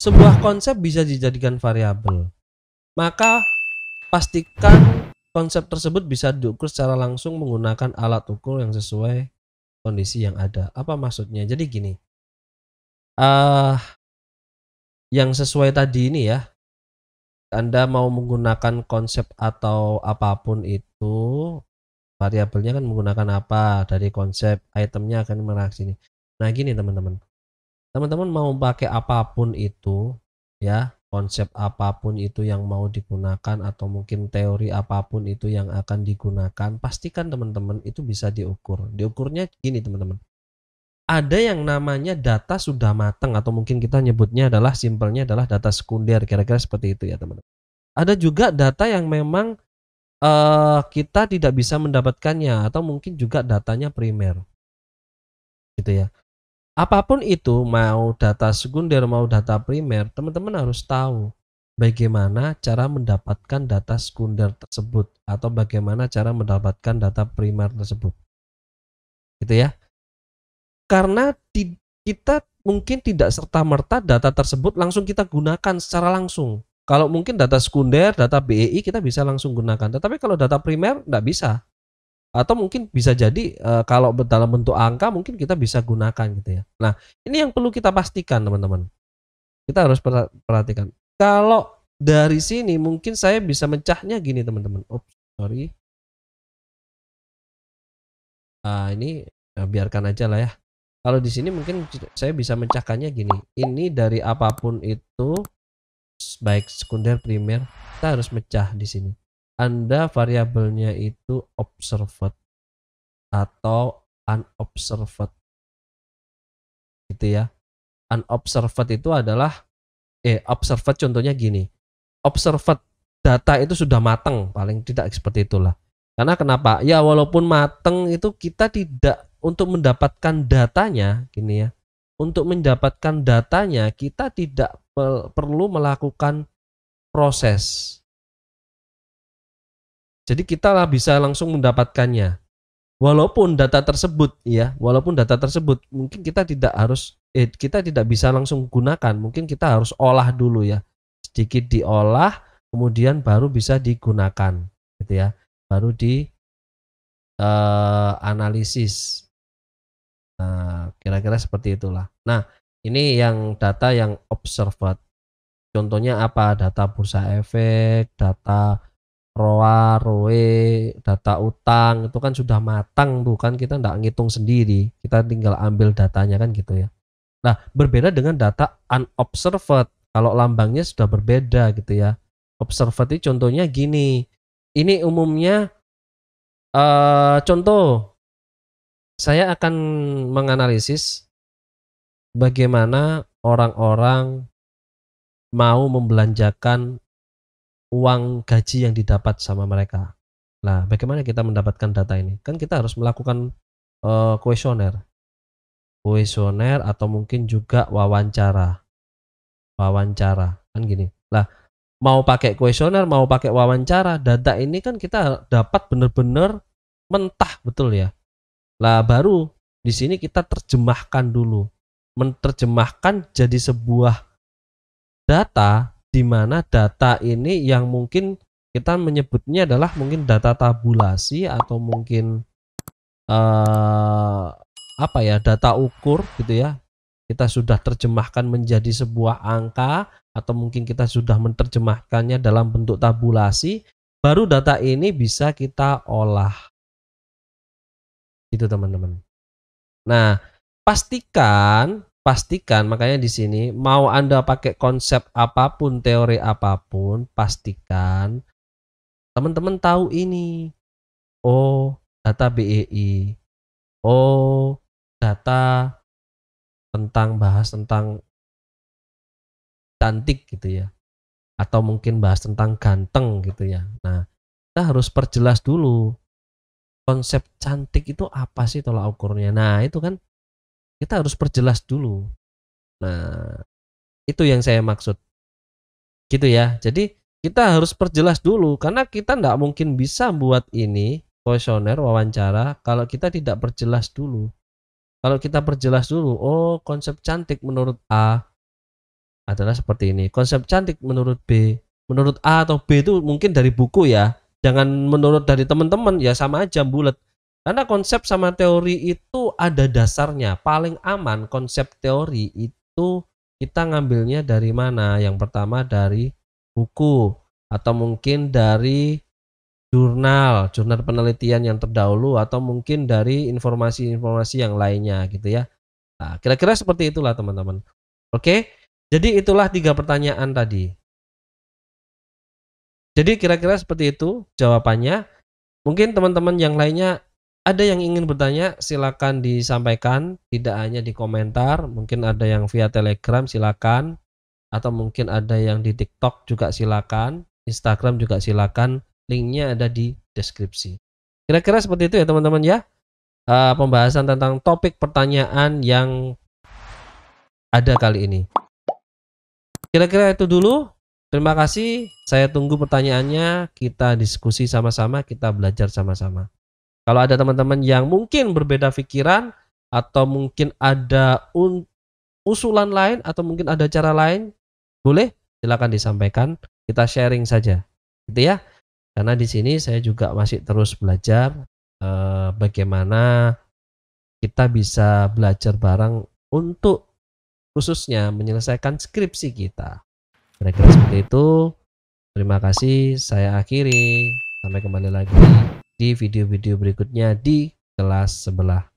sebuah konsep bisa dijadikan variabel. Maka pastikan konsep tersebut bisa diukur secara langsung menggunakan alat ukur yang sesuai kondisi yang ada. Apa maksudnya? Jadi gini, eh yang sesuai tadi ini ya, Anda mau menggunakan konsep atau apapun itu, variabelnya kan menggunakan apa, dari konsep, itemnya akan mengarah sini. Nah gini teman-teman, teman-teman mau pakai apapun itu, ya, konsep apapun itu yang mau digunakan atau mungkin teori apapun itu yang akan digunakan, pastikan teman-teman itu bisa diukur. Diukurnya gini teman-teman, ada yang namanya data sudah matang atau mungkin kita nyebutnya adalah simpelnya adalah data sekunder, kira-kira seperti itu ya teman-teman. Ada juga data yang memang kita tidak bisa mendapatkannya atau mungkin juga datanya primer, gitu ya. Apapun itu, mau data sekunder, mau data primer, teman-teman harus tahu bagaimana cara mendapatkan data sekunder tersebut atau bagaimana cara mendapatkan data primer tersebut, gitu ya. Karena kita mungkin tidak serta-merta data tersebut langsung kita gunakan secara langsung. Kalau mungkin data sekunder, data BEI kita bisa langsung gunakan, tetapi kalau data primer nggak bisa. Atau mungkin bisa jadi, kalau dalam bentuk angka mungkin kita bisa gunakan gitu ya. Nah, ini yang perlu kita pastikan teman-teman. Kita harus perhatikan. Kalau dari sini mungkin saya bisa mecahnya gini teman-teman. Oops, sorry. Ini, biarkan aja lah ya. Kalau di sini mungkin saya bisa mecahkannya gini. Ini dari apapun itu, baik sekunder, primer, kita harus mecah di sini. Anda variabelnya itu observed atau unobserved, gitu ya. Unobserved itu adalah observed contohnya gini. Observed data itu sudah matang, paling tidak seperti itulah. Karena kenapa? Ya walaupun matang itu kita tidak untuk mendapatkan datanya gini ya. Untuk mendapatkan datanya kita tidak perlu melakukan proses. Jadi kita lah bisa langsung mendapatkannya. Walaupun data tersebut ya, walaupun data tersebut mungkin kita tidak bisa langsung gunakan, mungkin kita harus olah dulu ya. Sedikit diolah kemudian baru bisa digunakan gitu ya. Baru di analisis. Nah, kira-kira seperti itulah. Nah, ini yang data yang observed. Contohnya apa? Data bursa efek, data ROA, ROE, data utang itu kan sudah matang tuh kan, kita nggak ngitung sendiri, kita tinggal ambil datanya kan gitu ya. Nah, berbeda dengan data unobserved, kalau lambangnya sudah berbeda gitu ya. Observed itu contohnya gini, ini umumnya contoh, saya akan menganalisis bagaimana orang-orang mau membelanjakan uang gaji yang didapat sama mereka. Nah, bagaimana kita mendapatkan data ini? Kan kita harus melakukan kuesioner. Kuesioner atau mungkin juga wawancara. Wawancara, kan gini. Lah, mau pakai kuesioner, mau pakai wawancara, data ini kan kita dapat benar-benar mentah, betul ya. Lah, baru di sini kita terjemahkan dulu. Menerjemahkan jadi sebuah data di mana data ini yang mungkin kita menyebutnya adalah mungkin data tabulasi atau mungkin apa ya, data ukur gitu ya. Kita sudah terjemahkan menjadi sebuah angka atau mungkin kita sudah menerjemahkannya dalam bentuk tabulasi, baru data ini bisa kita olah. Gitu teman-teman. Nah, pastikan makanya di sini mau Anda pakai konsep apapun, teori apapun, pastikan teman-teman tahu ini. Oh, data BEI. Oh, data bahas tentang cantik gitu ya. Atau mungkin bahas tentang ganteng gitu ya. Nah, kita harus perjelas dulu konsep cantik itu apa sih tolak ukurnya. Nah, itu kan kita harus perjelas dulu. Nah, itu yang saya maksud. Gitu ya. Jadi kita harus perjelas dulu karena kita nggak mungkin bisa buat ini kuesioner wawancara kalau kita tidak perjelas dulu. Kalau kita perjelas dulu, oh konsep cantik menurut A adalah seperti ini. Konsep cantik menurut B, menurut A atau B itu mungkin dari buku ya. Jangan menurut dari teman-teman, ya sama aja bulet. Karena konsep sama teori itu ada dasarnya. Paling aman konsep teori itu kita ngambilnya dari mana? Yang pertama dari buku atau mungkin dari jurnal penelitian yang terdahulu atau mungkin dari informasi-informasi yang lainnya gitu ya. Nah, kira-kira seperti itulah teman-teman. Oke, jadi itulah 3 pertanyaan tadi. Jadi kira-kira seperti itu jawabannya. Mungkin teman-teman yang lainnya ada yang ingin bertanya, silakan disampaikan, tidak hanya di komentar, mungkin ada yang via Telegram silakan, atau mungkin ada yang di TikTok juga silakan, Instagram juga silakan, linknya ada di deskripsi. Kira-kira seperti itu ya teman-teman ya. Pembahasan tentang topik pertanyaan yang ada kali ini. Kira-kira itu dulu. Terima kasih. Saya tunggu pertanyaannya. Kita diskusi sama-sama, kita belajar sama-sama. Kalau ada teman-teman yang mungkin berbeda pikiran atau mungkin ada usulan lain atau mungkin ada cara lain, boleh silakan disampaikan. Kita sharing saja, gitu ya. Karena di sini saya juga masih terus belajar bagaimana kita bisa belajar bareng untuk khususnya menyelesaikan skripsi kita. Kira-kira seperti itu. Terima kasih, saya akhiri. Sampai kembali lagi di video-video berikutnya di kelas sebelah.